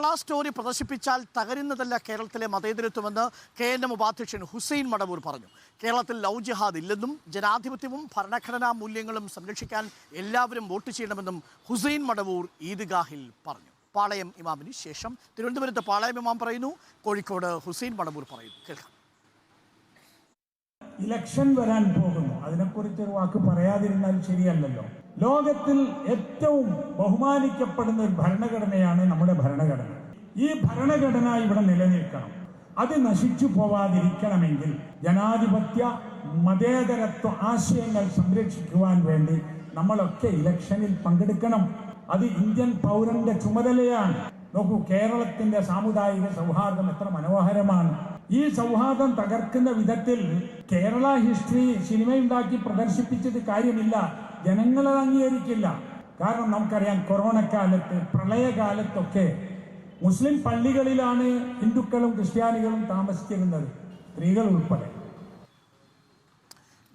Kerala story പ്രദർശിപ്പിച്ചാൽ തകരുന്നതല്ല കേരളത്തിലെ മതേതരത്വമെന്ന് KNM ഉപാധ്യക്ഷൻ ഹുസൈൻ മടവൂർ പറഞ്ഞു. കേരളത്തിൽ ലവ് ജിഹാദ് ഇല്ലെന്നും ജനാധിപത്യവും ഭരണഘടനാ മൂല്യങ്ങളും സംരക്ഷിക്കാൻ എല്ലാവരും വോട്ട് ചെയ്യണമെന്നും ഹുസൈൻ മടവൂർ ഈദ്ഗാഹിൽ പറഞ്ഞു. പാളയം ഇമാമിന് ശേഷം തിരുവനന്തപുരത്ത് പാളയം ഇമാം പറയുന്നു, കോഴിക്കോട് ഹുസൈൻ മടവൂർ പറയുന്നു. കേൾക്കാം. ഇലക്ഷൻ വരാൻ പോകുന്നു, അതിനെക്കുറിച്ചൊരു വാക്ക് പറയാതിരുന്നാൽ ശരിയല്ലല്ലോ. ലോകത്തിൽ ഏറ്റവും ബഹുമാനിക്കപ്പെടുന്ന ഒരു ഭരണഘടനയാണ് നമ്മുടെ ഭരണഘടന. ഈ ഭരണഘടന ഇവിടെ നിലനിൽക്കണം. അത് നശിച്ചു പോവാതിരിക്കണമെങ്കിൽ ജനാധിപത്യ മതേതരത്വ ആശയങ്ങൾ സംരക്ഷിക്കുവാൻ വേണ്ടി നമ്മളൊക്കെ ഇലക്ഷനിൽ പങ്കെടുക്കണം. അത് ഇന്ത്യൻ പൗരന്റെ ചുമതലയാണ്. നോക്കൂ, കേരളത്തിന്റെ സാമുദായിക സൗഹാർദ്ദം എത്ര മനോഹരമാണ്. ഈ സൗഹാർദ്ദം തകർക്കുന്ന വിധത്തിൽ കേരള ഹിസ്റ്ററി സിനിമയുണ്ടാക്കി പ്രദർശിപ്പിച്ചിട്ട് കാര്യമില്ല. ജനങ്ങളത് അംഗീകരിക്കില്ല. കാരണം നമുക്കറിയാം, കൊറോണക്കാലത്ത് പ്രളയകാലത്തൊക്കെ മുസ്ലിം പള്ളികളിലാണ് ഹിന്ദുക്കളും ക്രിസ്ത്യാനികളും താമസിച്ചിരുന്നത്, സ്ത്രീകൾ ഉൾപ്പെടെ.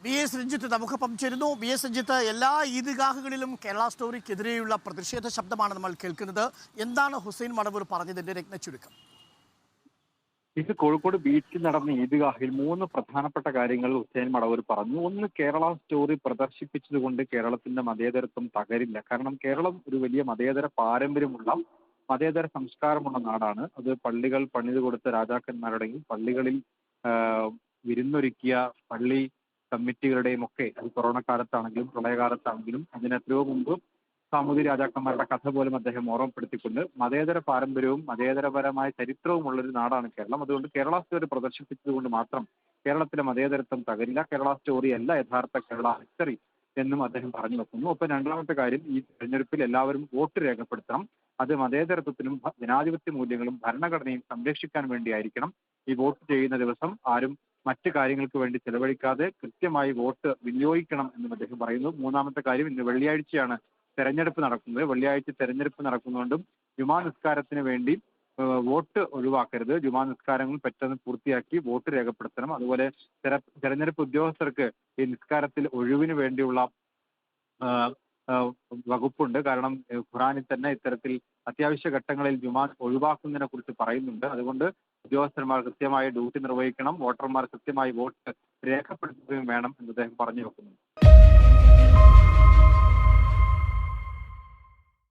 BS രഞ്ജിത്ത് നമുക്കൊപ്പം ചേരുന്നു. BS രഞ്ജിത്ത്, എല്ലാ ഈദ്ഗാഹുകളിലും കേരള സ്റ്റോറിക്കെതിരെയുള്ള പ്രതിഷേധ ശബ്ദമാണ് നമ്മൾ കേൾക്കുന്നത്. എന്താണ് ഹുസൈൻ മടവൂർ പറഞ്ഞതിന്റെ രത്നച്ചുരുക്കം? ഇത് കോഴിക്കോട് ബീച്ചിൽ നടന്ന ഈദ്ഗാഹിൽ 3 പ്രധാനപ്പെട്ട കാര്യങ്ങൾ ഹുസൈൻ മടവൂർ പറഞ്ഞു. ഒന്ന്, കേരള സ്റ്റോറി പ്രദർശിപ്പിച്ചതുകൊണ്ട് കേരളത്തിന്റെ മതേതരത്വം തകരില്ല. കാരണം കേരളം ഒരു വലിയ മതേതര പാരമ്പര്യമുള്ള മതേതര സംസ്കാരമുള്ള നാടാണ്. അത് പള്ളികൾ പണിത് കൊടുത്ത രാജാക്കന്മാരുടെയും പള്ളികളിൽ വിരുന്നൊരുക്കിയ പള്ളി കമ്മിറ്റികളുടെയും ഒക്കെ, അത് കൊറോണ കാലത്താണെങ്കിലും പ്രളയകാലത്താണെങ്കിലും അതിനെത്രയോ മുമ്പ് സാമൂതിരി രാജാക്കന്മാരുടെ കഥ പോലും അദ്ദേഹം ഓർമ്മപ്പെടുത്തിക്കൊണ്ട് മതേതര പാരമ്പര്യവും മതേതരപരമായ ചരിത്രവുമുള്ളൊരു നാടാണ് കേരളം. അതുകൊണ്ട് കേരള സ്റ്റോറി പ്രദർശിപ്പിച്ചതുകൊണ്ട് മാത്രം കേരളത്തിലെ മതേതരത്വം തകരില്ല. കേരള സ്റ്റോറി അല്ല യഥാർത്ഥ കേരള ഹിസ്റ്ററി എന്നും അദ്ദേഹം പറഞ്ഞു വെക്കുന്നു. ഒപ്പം രണ്ടാമത്തെ കാര്യം, ഈ തെരഞ്ഞെടുപ്പിൽ എല്ലാവരും വോട്ട് രേഖപ്പെടുത്തണം. അത് മതേതരത്വത്തിനും ജനാധിപത്യ മൂല്യങ്ങളും ഭരണഘടനയും സംരക്ഷിക്കാൻ വേണ്ടിയായിരിക്കണം. ഈ വോട്ട് ചെയ്യുന്ന ദിവസം ആരും മറ്റു കാര്യങ്ങൾക്ക് വേണ്ടി ചെലവഴിക്കാതെ കൃത്യമായി വോട്ട് വിനിയോഗിക്കണം എന്നും അദ്ദേഹം പറയുന്നു. മൂന്നാമത്തെ കാര്യം, ഇന്ന് വെള്ളിയാഴ്ചയാണ് തെരഞ്ഞെടുപ്പ് നടക്കുന്നത്. വെള്ളിയാഴ്ച തെരഞ്ഞെടുപ്പ് നടക്കുന്നതുകൊണ്ടും ജുമാ നിസ്കാരത്തിന് വേണ്ടി വോട്ട് ഒഴിവാക്കരുത്. ജുമാ നിസ്കാരങ്ങൾ പെട്ടെന്ന് പൂർത്തിയാക്കി വോട്ട് രേഖപ്പെടുത്തണം. അതുപോലെ തെരഞ്ഞെടുപ്പ് ഉദ്യോഗസ്ഥർക്ക് ഈ നിസ്കാരത്തിൽ ഒഴിവിന് വേണ്ടിയുള്ള വകുപ്പുണ്ട്. കാരണം ഖുറാനിൽ തന്നെ ഇത്തരത്തിൽ അത്യാവശ്യ ഘട്ടങ്ങളിൽ ജുമാ ഒഴിവാക്കുന്നതിനെ കുറിച്ച് പറയുന്നുണ്ട്. അതുകൊണ്ട് ഉദ്യോഗസ്ഥന്മാർ കൃത്യമായി ഡ്യൂട്ടി നിർവഹിക്കണം, വോട്ടർമാർ കൃത്യമായി വോട്ട് രേഖപ്പെടുത്തുകയും വേണം എന്ന് അദ്ദേഹം പറഞ്ഞു വെക്കുന്നു.